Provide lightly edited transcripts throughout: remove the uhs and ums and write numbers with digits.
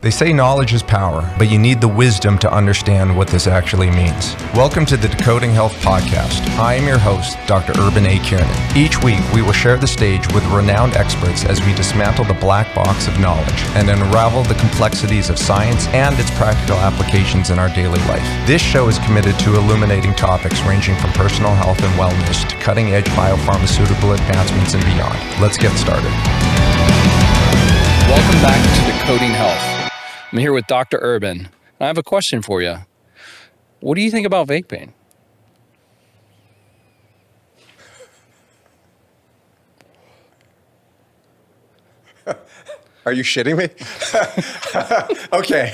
They say knowledge is power, but you need the wisdom to understand what this actually means. Welcome to the Decoding Health podcast. I am your host, Dr. Urban A. Kiernan. Each week, we will share the stage with renowned experts as we dismantle the black box of knowledge and unravel the complexities of science and its practical applications in our daily life. This show is committed to illuminating topics ranging from personal health and wellness to cutting-edge biopharmaceutical advancements and beyond. Let's get started. Welcome back to Decoding Health. I'm here with Dr. Urban, and I have a question for you. What do you think about vaping? Are you shitting me? Okay.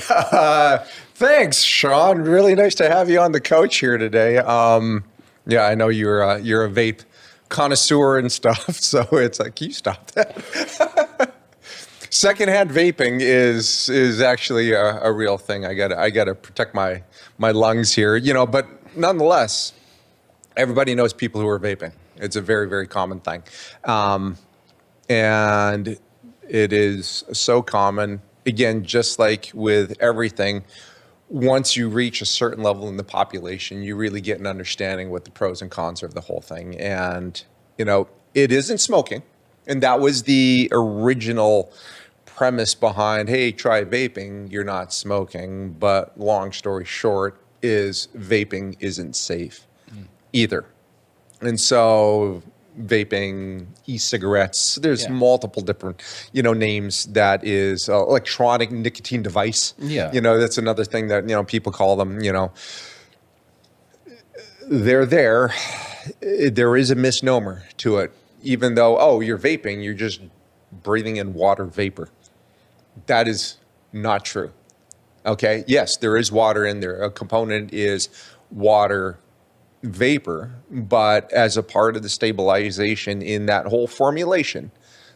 Thanks, Sean. Really nice to have you on the couch here today. Yeah, I know you're a vape connoisseur and stuff, so it's like, can you stop that? Secondhand vaping is actually a real thing. I gotta protect my lungs here, but nonetheless, everybody knows people who are vaping. It's a very, very common thing. And it is so common. Again, just like with everything, once you reach a certain level in the population, you really get an understanding what the pros and cons of the whole thing. And, it isn't smoking. And that was the original premise behind, hey, try vaping, you're not smoking. But long story short is vaping isn't safe either. And so vaping, e-cigarettes, there's multiple different, names. That is electronic nicotine device. Yeah. That's another thing that, people call them, they're there. There is a misnomer to it. Even though, you're vaping, you're just breathing in water vapor. That is not true. Okay. Yes, there is water in there. A component is water vapor, but as a part of the stabilization in that whole formulation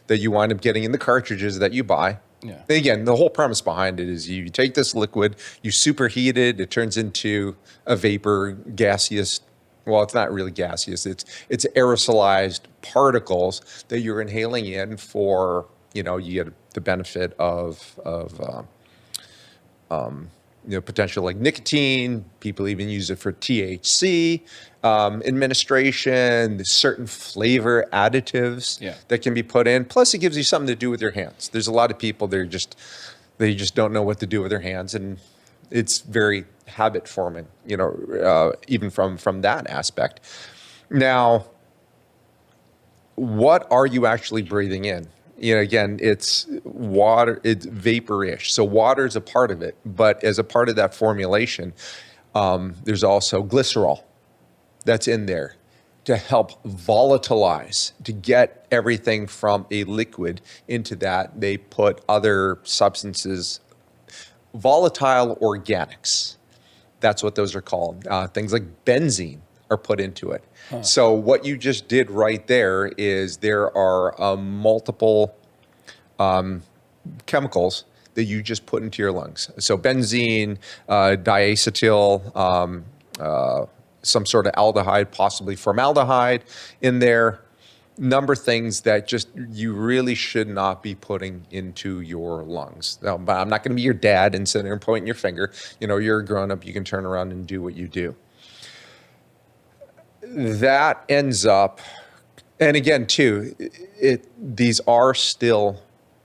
that you wind up getting in the cartridges that you buy. Yeah. Again, the whole premise behind it is you take this liquid, you superheat it, it turns into a vapor, gaseous. Well, it's not really gaseous. It's aerosolized particles that you're inhaling in for, you get the benefit of potential like nicotine. People even use it for THC administration. There's certain flavor additives that can be put in. Plus, it gives you something to do with your hands. There's a lot of people they just don't know what to do with their hands, and it's very habit forming. Even from that aspect. Now, what are you actually breathing in? Again, it's water, it's vapor-ish. So water is a part of it, but as a part of that formulation, there's also glycerol that's in there to help volatilize, to get everything from a liquid into that. They put other substances, volatile organics. That's what those are called. Things like benzene are put into it. Huh. So what you just did right there is there are multiple chemicals that you just put into your lungs. So benzene, diacetyl, some sort of aldehyde, possibly formaldehyde in there. Number of things that just you really should not be putting into your lungs. Now, but I'm not going to be your dad and sit there and point your finger. You're a grown up. You can turn around and do what you do. That ends up, and again, too, these are still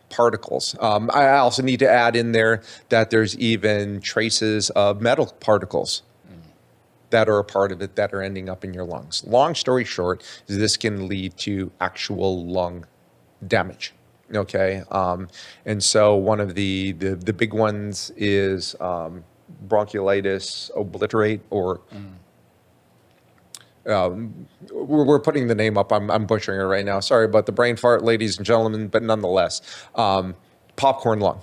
particles. I also need to add in there that there's even traces of metal particles that are a part of it that are ending up in your lungs. Long story short, this can lead to actual lung damage. Okay, and so one of the big ones is bronchiolitis obliterate, or we're putting the name up. I'm butchering it right now. Sorry about the brain fart, ladies and gentlemen, but nonetheless, popcorn lung.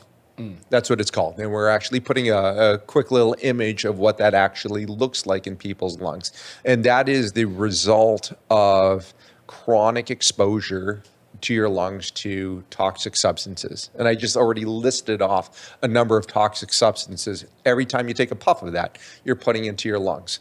That's what it's called. And we're actually putting a quick little image of what that actually looks like in people's lungs. And that is the result of chronic exposure to your lungs to toxic substances. And I just already listed off a number of toxic substances. Every time you take a puff of that, you're putting into your lungs.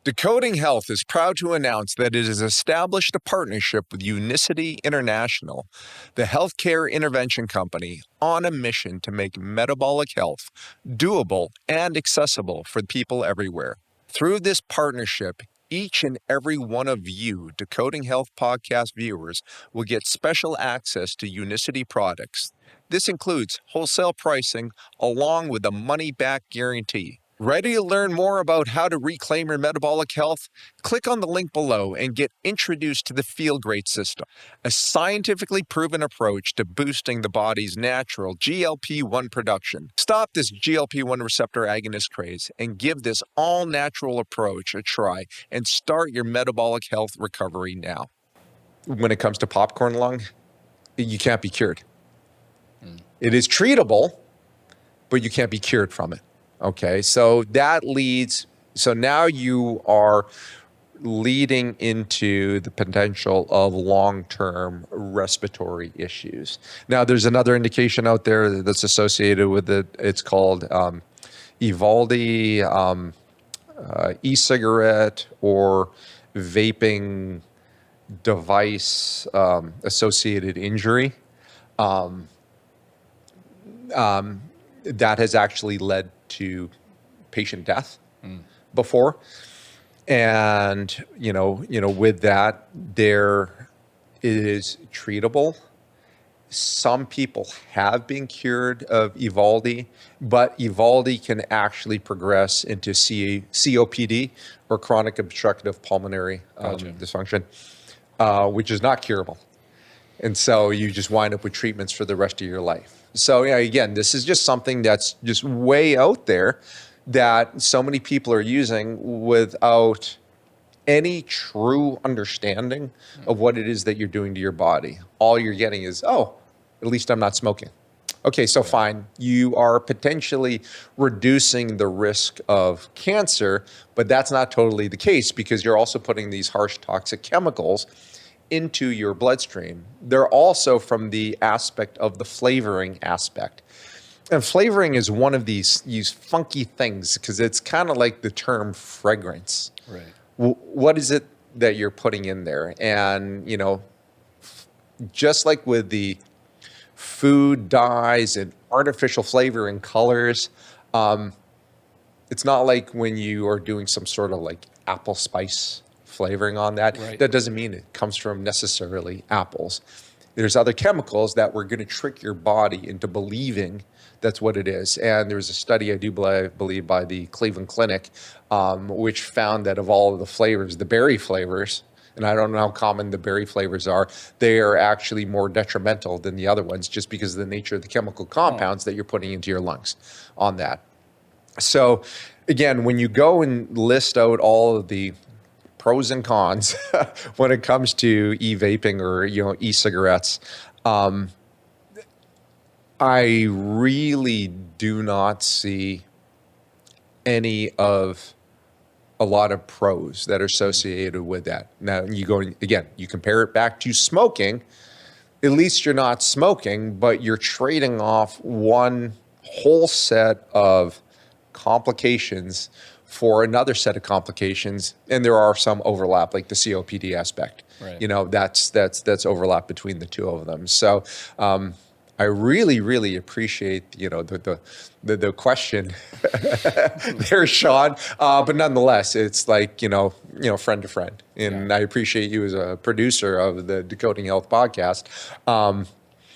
Decoding Health is proud to announce that it has established a partnership with Unicity International, the healthcare intervention company, on a mission to make metabolic health doable and accessible for people everywhere. Through this partnership, each and every one of you Decoding Health podcast viewers will get special access to Unicity products. This includes wholesale pricing along with a money-back guarantee. Ready to learn more about how to reclaim your metabolic health? Click on the link below and get introduced to the Feel Great system, a scientifically proven approach to boosting the body's natural GLP-1 production. Stop this GLP-1 receptor agonist craze and give this all-natural approach a try and start your metabolic health recovery now. When it comes to popcorn lung, you can't be cured. It is treatable, but you can't be cured from it. Okay, so that leads, so now you are leading into the potential of long-term respiratory issues. Now, there's another indication out there that's associated with it. It's called Evaldi, e-cigarette, or vaping device associated injury. That has actually led to patient death before. And, with that, there is treatable. Some people have been cured of Evaldi, but Evaldi can actually progress into COPD, or chronic obstructive pulmonary dysfunction, which is not curable. And so you just wind up with treatments for the rest of your life. So again, this is just something that's just way out there that so many people are using without any true understanding of what it is that you're doing to your body. All you're getting is, oh, at least I'm not smoking. Okay, so fine. You are potentially reducing the risk of cancer, but that's not totally the case because you're also putting these harsh toxic chemicals into your bloodstream. They're also from the aspect of the flavoring aspect. And flavoring is one of these funky things because it's kind of like the term fragrance. Right. What is it that you're putting in there? And, just like with the food dyes and artificial flavor and colors, it's not like when you are doing some sort of like apple spice flavoring on that. Right. That doesn't mean it comes from necessarily apples. There's other chemicals that were going to trick your body into believing that's what it is. And there was a study, I do believe, by the Cleveland Clinic, which found that of all of the flavors, the berry flavors, and I don't know how common the berry flavors are, they are actually more detrimental than the other ones just because of the nature of the chemical compounds that you're putting into your lungs on that. So again, when you go and list out all of the pros and cons when it comes to e-vaping or e-cigarettes, I really do not see any of a lot of pros that are associated with that. Now, you compare it back to smoking, at least you're not smoking, but you're trading off one whole set of complications for another set of complications, and there are some overlap, like the COPD aspect. Right. That's overlap between the two of them. So I really, really appreciate the question there, Sean. But nonetheless, it's like friend to friend, and I appreciate you as a producer of the Decoding Health podcast.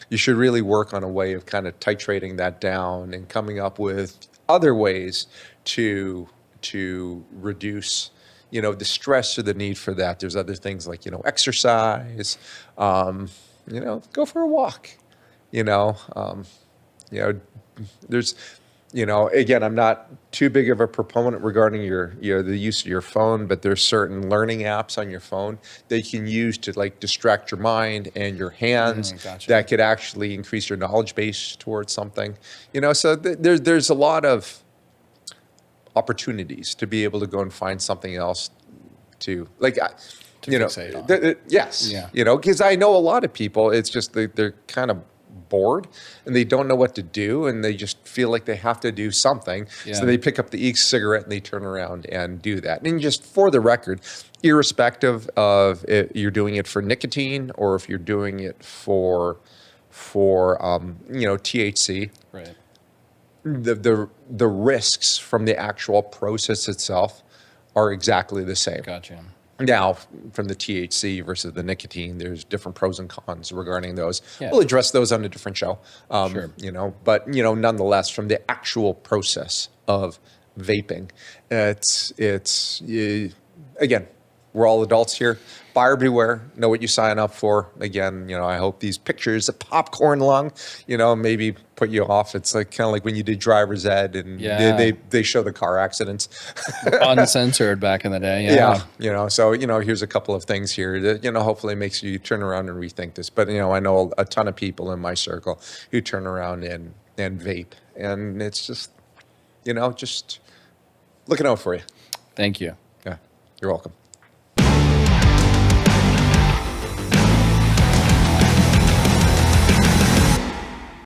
You should really work on a way of kind of titrating that down and coming up with other ways to reduce, the stress or the need for that. There's other things like, exercise, go for a walk, there's, again, I'm not too big of a proponent regarding the use of your phone, but there's certain learning apps on your phone that you can use to like distract your mind and your hands that could actually increase your knowledge base towards something, so there's a lot of opportunities to be able to go and find something else to fixate on. Yes. Yeah. Because I know a lot of people, it's just they're kind of bored and they don't know what to do, and they just feel like they have to do something. Yeah. So they pick up the e-cigarette and they turn around and do that. And just for the record, irrespective of if you're doing it for nicotine or if you're doing it for THC, Right. the risks from the actual process itself are exactly the same. Gotcha. Now, from the THC versus the nicotine, there's different pros and cons regarding those. Yeah. We'll address those on a different show. Sure. But nonetheless, from the actual process of vaping, again, we're all adults here. Buyer beware. Know what you sign up for. Again, I hope these pictures of popcorn lung, maybe put you off. It's like kind of like when you did driver's ed and they show the car accidents. Uncensored back in the day. Yeah. So here's a couple of things here that hopefully makes you turn around and rethink this. But I know a ton of people in my circle who turn around and vape, and it's just just looking out for you. Thank you. Yeah, you're welcome.